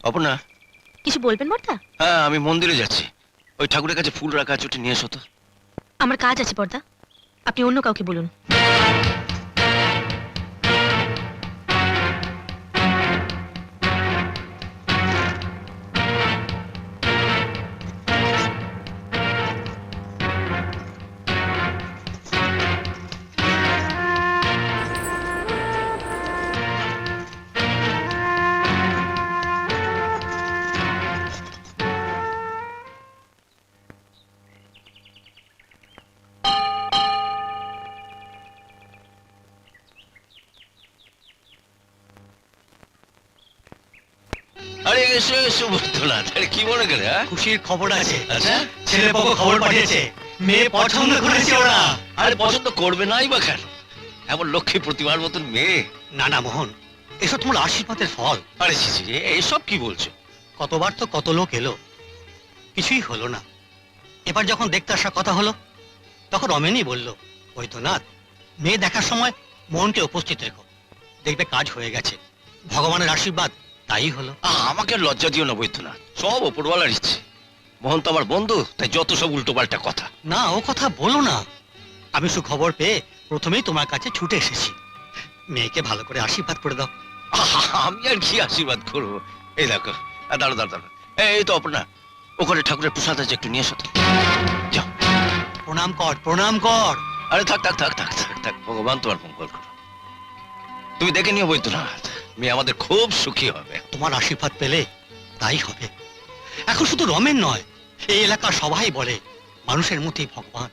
অপর্ণা, কিছু বলবেন বর্দা? হ্যাঁ আমি মন্দিরে যাচ্ছি, ওই ঠাকুরের কাছে ফুল রাখা আছে, ওটা নিয়ে এসো তো। আমার কাজ আছে বর্দা, আপনি অন্য কাউকে বলুন। আরে এসো এসো বৈদ্যনাথ, আরে কি মনে করে? খুশির খবর আছে। আচ্ছা, ছেলে পক্ষ খবর পাঠিয়েছে, মেয়ে পছন্দ করেছে ওরা। আরে পছন্দ করবে নাই বা কেন? এমন লক্ষ্মী প্রতিমার মতন মেয়ে। না না মোহন, এসব তোমার আশীর্বাদের ফল। আরে ছি ছি, এসব কি বলছো? কতবার তো কত লোক এলো, কিছুই হলো না। এবার যখন দেখতে আসার কথা হলো, তখন অমেনই বলল, বৈদ্যনাথ, মেয়ে দেখার সময় মোহনকে উপস্থিত রেখো, দেখবে কাজ হয়ে গেছে। ভগবানের আশীর্বাদ তাই হলো। আমাকে আর লজ্জা দিও না বৈদ্যনাথ, সব ওপরওয়ালার ইচ্ছে। মোহন তো আমার বন্ধু, তাই যত সব উল্টো পাল্টা কথা। না, ও কথা বলো না। আমি সুখবর পেয়ে প্রথমেই তোমার কাছে ছুটে এসেছি। মেয়েকে ভালো করে আশীর্বাদ করে দাও। আমি আর কি আশীর্বাদ করবো? এই দেখো, দাঁড়ো দাঁড়ো দাঁড়ো, এই তো অপর্ণা, ওখানে ঠাকুরের প্রসাদ আছে, একটু নিয়ে এসো তো। যাও, প্রণাম কর, প্রণাম কর। আরে থাক থাক থাক থাক থাক থাক, ভগবান তোমার মঙ্গল করো। তুমি দেখে নিও বৈদ্যনাথ, মেয়ে আমাদের খুব সুখী হবে। তোমার আশীর্বাদ পেলে তাই হবে। এখন শুধু রমেন নয়, এই এলাকার সবাই বলে মানুষের মধ্যেই ভগবান।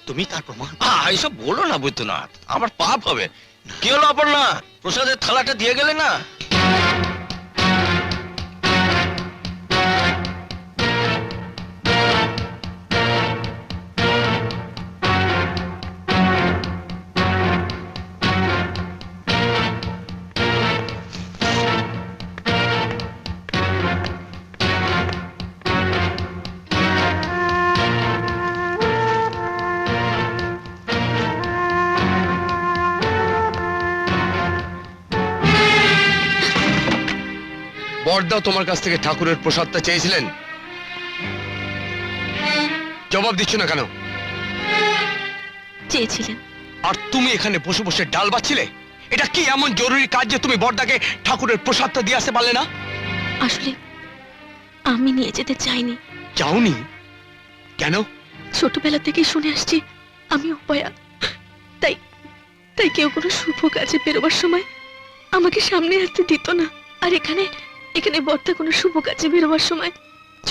তুমি তার প্রমাণ। এইসব বলো না বৈদ্যনাথ, আমার পাপ হবে। কি হলো অপর্ণা, প্রসাদের থালাটা দিয়ে গেলে না? বড়দা তোমার কাছ থেকে ঠাকুরের প্রসাদটা চেয়েছিলেন, জবাব দিচ্ছ না কেন? চেয়েছিলেন। আর তুমি এখানে বসে বসে ডাল বাচ্ছিলে? এটা কি এমন জরুরি কাজ যে তুমি বড়দাকে ঠাকুরের প্রসাদটা দিয়ে আসতে পারলে না? আসলে আমি নিয়ে যেতে চাইনি। চাওনি কেন? ছোটবেলা থেকে শুনে আসছি আমি অপয়া, তাই তাই কেউ কোনো শুভ কাজে বেরোবার সময় আমাকে সামনে আসতে দিত না। আর এখানে এখানে বর্দা কোনো শুভ কাজে বেরোবার সময়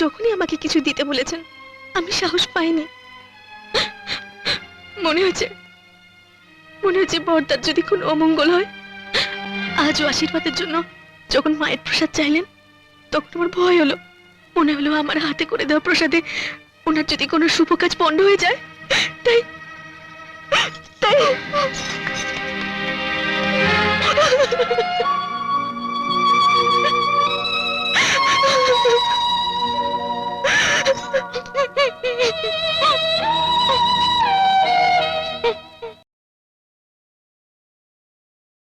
যখনই আমাকে কিছু দিতে বলেছেন, আমি সাহস পাইনি। মনে হয়েছে বর্দার যদি কোনো অমঙ্গল হয়। আজও আশীর্বাদের জন্য যখন মায়ের প্রসাদ চাইলেন, তখন আমার ভয় হলো। মনে হলো আমার হাতে করে দেওয়া প্রসাদে ওনার যদি কোনো শুভ কাজ পণ্ড হয়ে যায়। তাই তাই